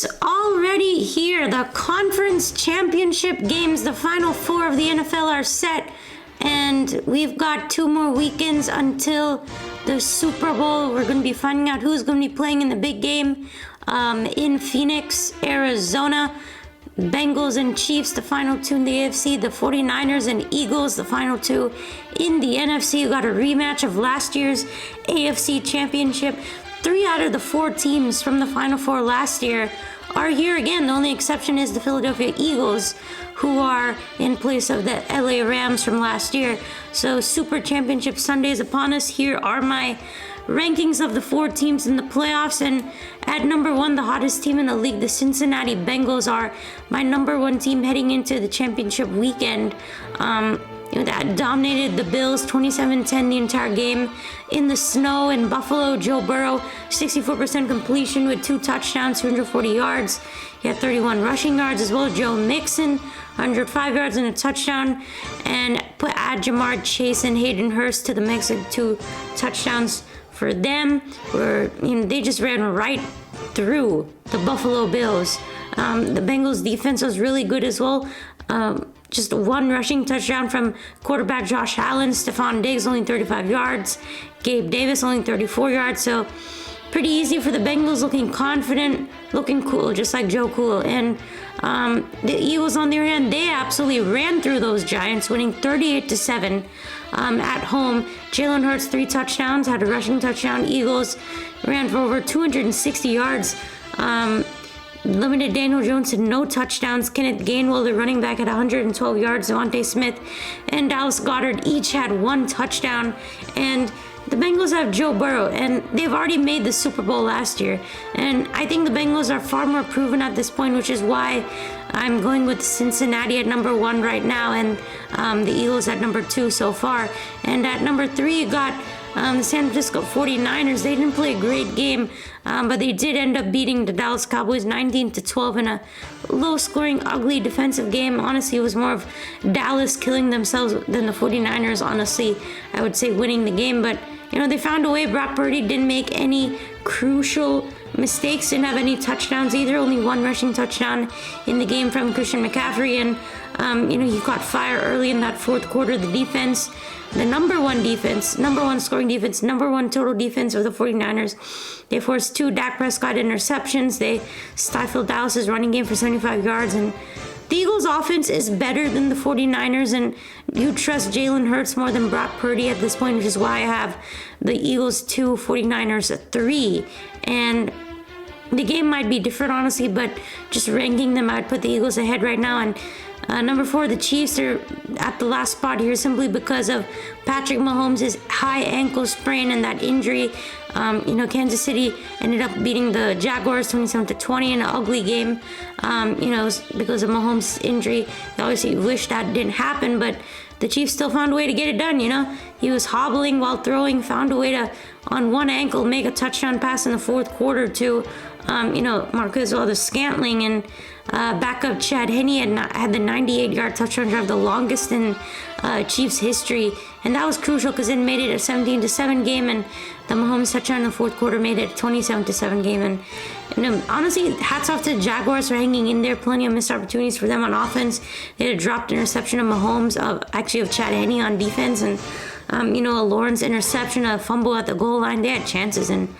It's already here. The conference championship games, the final four of the NFL are set. And we've got 2 more weekends until the Super Bowl. We're going to be finding out who's going to be playing in the big game in Phoenix, Arizona. Bengals and Chiefs, the final 2 in the AFC. The 49ers and Eagles, the final 2 in the NFC. We got a rematch of last year's AFC championship. 3 out of the 4 teams from the Final Four last year are here again. The only exception is the Philadelphia Eagles, who are in place of the LA Rams from last year. So Super Championship Sunday is upon us. Here are my rankings of the 4 teams in the playoffs, and at number 1, the hottest team in the league, the Cincinnati Bengals, are my number 1 team heading into the championship weekend. That dominated the Bills 27-10 the entire game in the snow in Buffalo. Joe Burrow, 64% completion with 2 touchdowns, 240 yards. He had 31 rushing yards as well. Joe Mixon, 105 yards and a touchdown. And add Jamar Chase and Hayden Hurst to the mix with 2 touchdowns for them. Where they just ran right through the Buffalo Bills. The Bengals defense was really good as well. Just 1 rushing touchdown from quarterback Josh Allen. Stephon Diggs only 35 yards. Gabe Davis only 34 yards. So pretty easy for the Bengals, looking confident, looking cool, just like Joe Cool. And the Eagles, on their hand, they absolutely ran through those Giants, winning 38-7 at home. Jalen Hurts 3 touchdowns, had a rushing touchdown. Eagles ran for over 260 yards. Limited Daniel Jones had no touchdowns. Kenneth Gainwell, the running back, had 112 yards. Devontae Smith and Dallas Goedert each had 1 touchdown. And the Bengals have Joe Burrow, and they've already made the Super Bowl last year. And I think the Bengals are far more proven at this point, which is why I'm going with Cincinnati at number 1 right now, and the Eagles at number 2 so far. And at number 3, you got the San Francisco 49ers. They didn't play a great game, but they did end up beating the Dallas Cowboys 19-12 in a low-scoring, ugly defensive game. Honestly, it was more of Dallas killing themselves than the 49ers, honestly, I would say, winning the game. But, they found a way. Brock Purdy didn't make any crucial mistakes, didn't have any touchdowns either. Only 1 rushing touchdown in the game from Christian McCaffrey. And, he caught fire early in that 4th quarter. The defense, the number 1 defense, number 1 scoring defense, number 1 total defense of the 49ers. They forced 2 Dak Prescott interceptions. They stifled Dallas's running game for 75 yards. And the Eagles' offense is better than the 49ers, and you trust Jalen Hurts more than Brock Purdy at this point, which is why I have the Eagles 2, 49ers 3. And the game might be different, honestly, but just ranking them, I'd put the Eagles ahead right now. And number 4, the Chiefs are at the last spot here simply because of Patrick Mahomes' high ankle sprain and that injury. Kansas City ended up beating the Jaguars 27-20 in an ugly game. Because of Mahomes' injury. They obviously wish that didn't happen, but the Chiefs still found a way to get it done, He was hobbling while throwing, found a way to, on 1 ankle, make a touchdown pass in the 4th quarter to, Marquez Valdes-Scantling, and backup Chad Henne had the 98-yard touchdown drive, the longest in Chiefs history, and that was crucial because it made it a 17-7 game, and the Mahomes touchdown in the 4th quarter made it a 27-7 game. And honestly, hats off to the Jaguars for hanging in there. Plenty of missed opportunities for them on offense. They had a dropped interception of Mahomes, of Chad Henne on defense, and a Lawrence interception, a fumble at the goal line. They had chances, and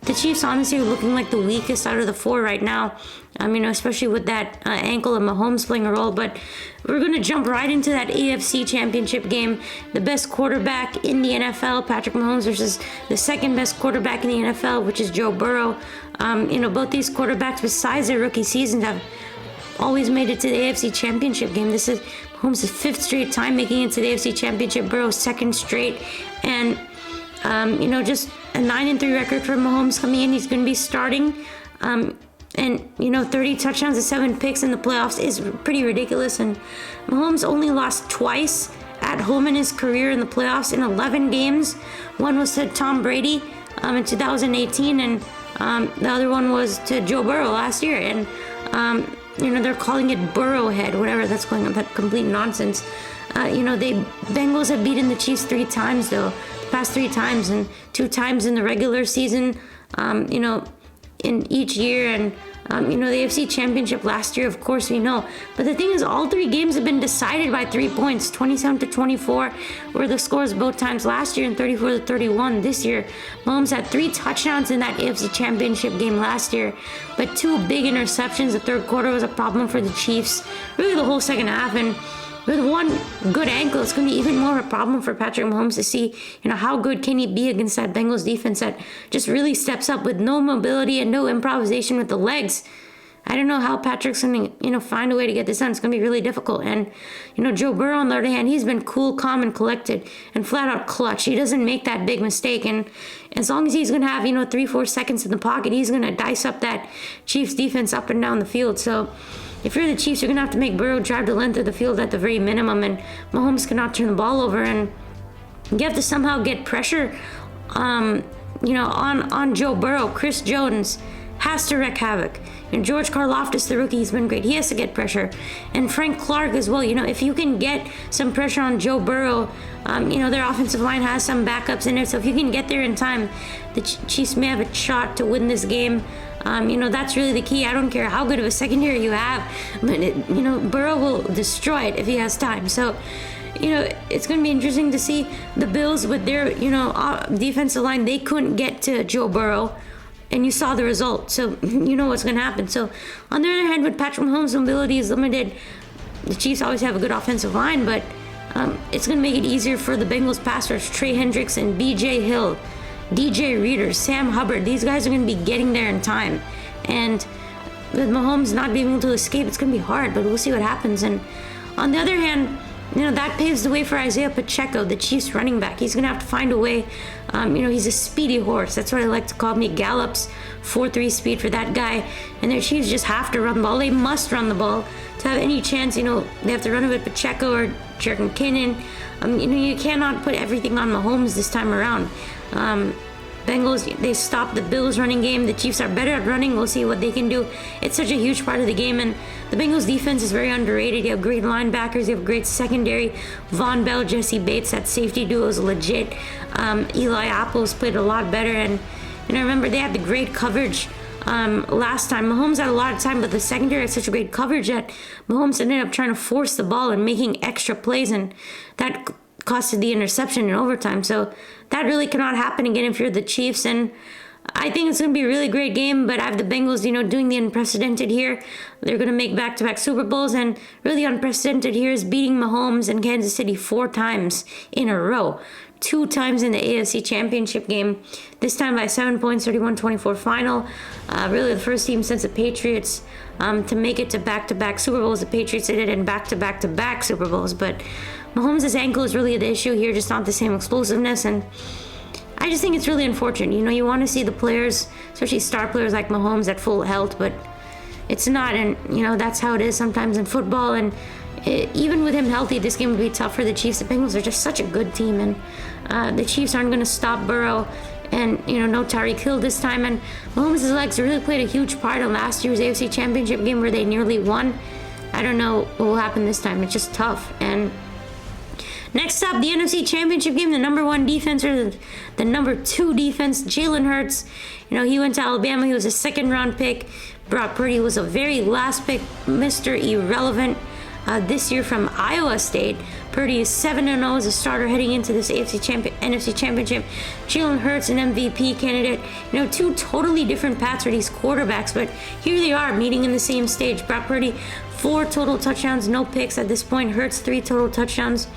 the Chiefs honestly are looking like the weakest out of the 4 right now. Especially with that ankle of Mahomes playing a role. But we're going to jump right into that AFC championship game. The best quarterback in the NFL, Patrick Mahomes, versus the 2nd best quarterback in the NFL, which is Joe Burrow. Both these quarterbacks, besides their rookie seasons, have always made it to the AFC championship game. This is Mahomes' 5th straight time making it to the AFC championship. Burrow's 2nd straight. And, just a 9-3 record for Mahomes coming in. He's going to be starting. 30 touchdowns and 7 picks in the playoffs is pretty ridiculous. And Mahomes only lost twice at home in his career in the playoffs in 11 games. One was to Tom Brady in 2018, and the other one was to Joe Burrow last year. And, they're calling it Burrowhead, whatever that's going on, that complete nonsense. Bengals have beaten the Chiefs 3 times, though. The past 3 times, and 2 times in the regular season, in each year. And The AFC Championship last year, of course, we know. But the thing is, all 3 games have been decided by 3 points. 27-24 were the scores both times last year, and 34-31 this year. Mahomes had 3 touchdowns in that AFC Championship game last year, but 2 big interceptions. The third quarter was a problem for the Chiefs. Really, the whole second half, and with one good ankle, it's going to be even more of a problem for Patrick Mahomes to see, how good can he be against that Bengals defense that just really steps up with no mobility and no improvisation with the legs. I don't know how Patrick's going to, find a way to get this done. It's going to be really difficult. And, Joe Burrow, on the other hand, he's been cool, calm, and collected and flat out clutch. He doesn't make that big mistake. And as long as he's going to have, 3-4 seconds in the pocket, he's going to dice up that Chiefs defense up and down the field. So if you're the Chiefs, you're going to have to make Burrow drive the length of the field at the very minimum, and Mahomes cannot turn the ball over, and you have to somehow get pressure, on Joe Burrow. Chris Jones has to wreak havoc. And George Karlaftis, the rookie, has been great. He has to get pressure. And Frank Clark as well. If you can get some pressure on Joe Burrow, their offensive line has some backups in it. So if you can get there in time, the Chiefs may have a shot to win this game. That's really the key. I don't care how good of a secondary you have, but Burrow will destroy it if he has time. So, it's going to be interesting to see the Bills with their, defensive line. They couldn't get to Joe Burrow, and you saw the result. So, what's going to happen. So, on the other hand, with Patrick Mahomes' mobility is limited, the Chiefs always have a good offensive line, but it's going to make it easier for the Bengals pass rush. Trey Hendrickson, B.J. Hill, DJ Reader, Sam Hubbard, these guys are going to be getting there in time. And with Mahomes not being able to escape, it's going to be hard, but we'll see what happens. And on the other hand, that paves the way for Isaiah Pacheco, the Chiefs running back. He's going to have to find a way. He's a speedy horse. That's what I like to call him. He gallops 4.3 speed for that guy. And their Chiefs just have to run the ball. They must run the ball to have any chance. They have to run it with Pacheco or Jerick McKinnon. You cannot put everything on Mahomes this time around. Bengals, they stopped the Bills running game. The Chiefs are better at running. We'll see what they can do. It's such a huge part of the game, and the Bengals defense is very underrated. You have great linebackers. You have great secondary. Von Bell, Jesse Bates, that safety duo is legit. Eli Apple's played a lot better, and remember, they had the great coverage last time. Mahomes had a lot of time, but the secondary had such a great coverage that Mahomes ended up trying to force the ball and making extra plays, and that costed the interception in overtime. So that really cannot happen again if you're the Chiefs. And I think it's going to be a really great game, but I have the Bengals, doing the unprecedented here. They're going to make back-to-back Super Bowls, and really unprecedented here is beating Mahomes and Kansas City 4 times in a row. 2 times in the AFC Championship game, this time by 7 points, 31-24 final. Really the first team since the Patriots to make it to back-to-back Super Bowls. The Patriots did it in back-to-back-to-back Super Bowls, but Mahomes' ankle is really the issue here, just not the same explosiveness, and I just think it's really unfortunate. You want to see the players, especially star players like Mahomes, at full health, but it's not, and that's how it is sometimes in football. And even with him healthy, this game would be tough for the Chiefs. The Bengals are just such a good team, and the Chiefs aren't going to stop Burrow, and no Tyreek Hill this time. And Mahomes' legs really played a huge part in last year's AFC Championship game where they nearly won. I don't know what will happen this time. It's just tough. And next up, the NFC Championship game, the number 1 defense or the number 2 defense, Jalen Hurts. He went to Alabama. He was a second-round pick. Brock Purdy was a very last pick, Mr. Irrelevant, this year from Iowa State. Purdy is 7-0 as a starter heading into this NFC Championship. Jalen Hurts, an MVP candidate. 2 totally different paths for these quarterbacks, but here they are meeting in the same stage. Brock Purdy, 4 total touchdowns, no picks at this point. Hurts, 3 total touchdowns.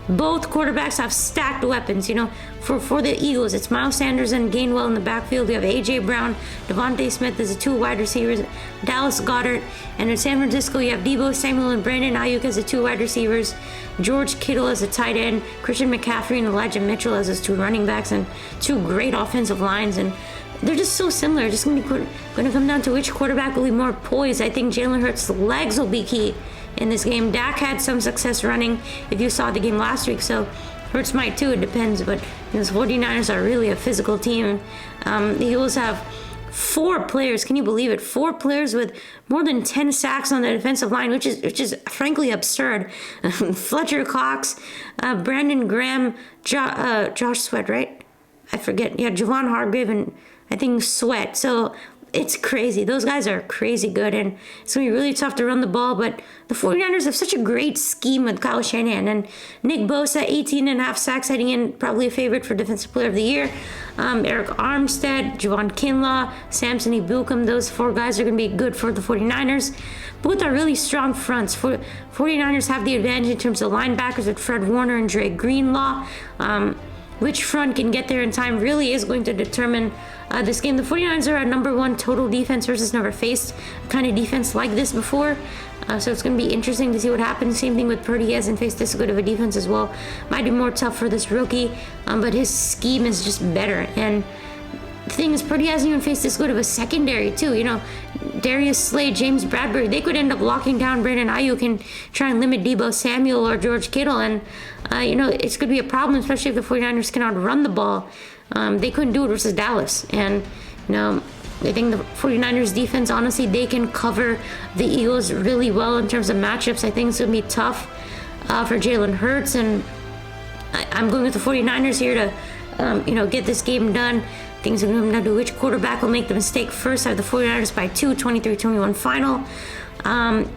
Both quarterbacks have stacked weapons. For the Eagles, it's Miles Sanders and Gainwell in the backfield. You have A.J. Brown, Devontae Smith as the 2 wide receivers, Dallas Goedert. And in San Francisco, you have Deebo Samuel and Brandon Ayuk as the 2 wide receivers, George Kittle as a tight end, Christian McCaffrey and Elijah Mitchell as his 2 running backs, and 2 great offensive lines. And they're just so similar. Just going to come down to which quarterback will be more poised. I think Jalen Hurts' legs will be key in this game. Dak had some success running if you saw the game last week, so Hurts might too. It depends, but the 49ers are really a physical team. The Eagles have 4 players, can you believe it? 4 players with more than 10 sacks on the defensive line, which is frankly absurd. Fletcher Cox, Brandon Graham, Josh Sweat, right? I forget. Yeah, Javon Hargrave and I think Sweat. So it's crazy. Those guys are crazy good, and it's going to be really tough to run the ball, but the 49ers have such a great scheme with Kyle Shanahan, and Nick Bosa, 18.5 sacks heading in, probably a favorite for Defensive Player of the Year. Eric Armstead, Javon Kinlaw, Samson Ebukam, those 4 guys are going to be good for the 49ers. Both are really strong fronts. 49ers have the advantage in terms of linebackers with Fred Warner and Dre Greenlaw. Which front can get there in time really is going to determine this game. The 49ers are at #1 total defense versus never faced a kind of defense like this before. So it's going to be interesting to see what happens. Same thing with Purdy. He hasn't faced this good of a defense as well. Might be more tough for this rookie, but his scheme is just better. And the thing is, Purdy hasn't even faced this good of a secondary too. You know, Darius Slade, James Bradbury, they could end up locking down Brandon Ayuk and try and limit Deebo Samuel or George Kittle. And, you know, it's going to be a problem, especially if the 49ers cannot run the ball. They couldn't do it versus Dallas. And, you know, I think the 49ers defense, honestly, they can cover the Eagles really well in terms of matchups. I think it's going to be tough for Jalen Hurts. And I'm going with the 49ers here to, you know, get this game done. Things are going to come down to which quarterback will make the mistake first. I have the 49ers by 2, 23-21 final.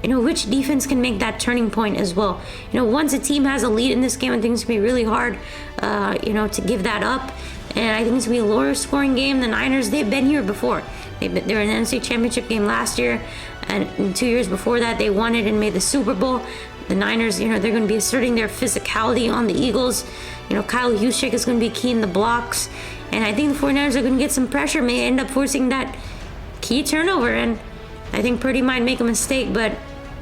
You know, which defense can make that turning point as well. You know, once a team has a lead in this game, I think it's going to be really hard, you know, to give that up. And I think it's going to be a lower scoring game. The Niners, they've been here before. They were in the NFC Championship game last year. And 2 years before that, they won it and made the Super Bowl. The Niners, you know, they're going to be asserting their physicality on the Eagles. You know, Kyle Juszczyk is going to be key in the blocks. And I think the 49ers are going to get some pressure, may end up forcing that key turnover. And I think Purdy might make a mistake, but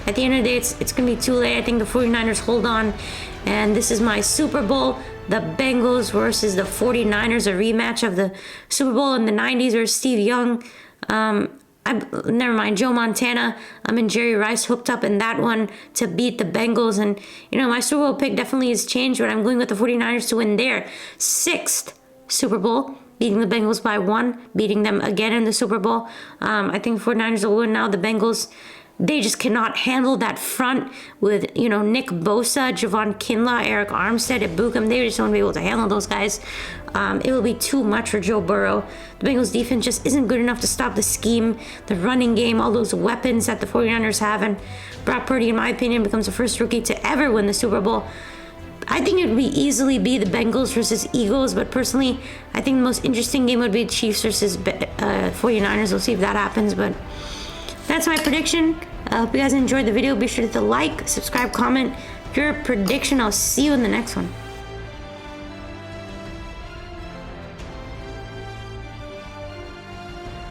at the end of the day, it's going to be too late. I think the 49ers hold on. And this is my Super Bowl. The Bengals versus the 49ers, a rematch of the Super Bowl in the 90s where Steve Young, never mind, Joe Montana and Jerry Rice hooked up in that one to beat the Bengals. And, you know, my Super Bowl pick definitely has changed, but I'm going with the 49ers to win their 6th Super Bowl, beating the Bengals by 1, beating them again in the Super Bowl. I think the 49ers will win now. The Bengals, they just cannot handle that front with, you know, Nick Bosa, Javon Kinlaw, Eric Armstead, Ebukam. They just won't be able to handle those guys. It will be too much for Joe Burrow. The Bengals defense just isn't good enough to stop the scheme, the running game, all those weapons that the 49ers have. And Brock Purdy, in my opinion, becomes the first rookie to ever win the Super Bowl. I think it would easily be the Bengals versus Eagles, but personally, I think the most interesting game would be Chiefs versus 49ers. We'll see if that happens, but that's my prediction. I hope you guys enjoyed the video. Be sure to hit the like, subscribe, comment your prediction. I'll see you in the next one.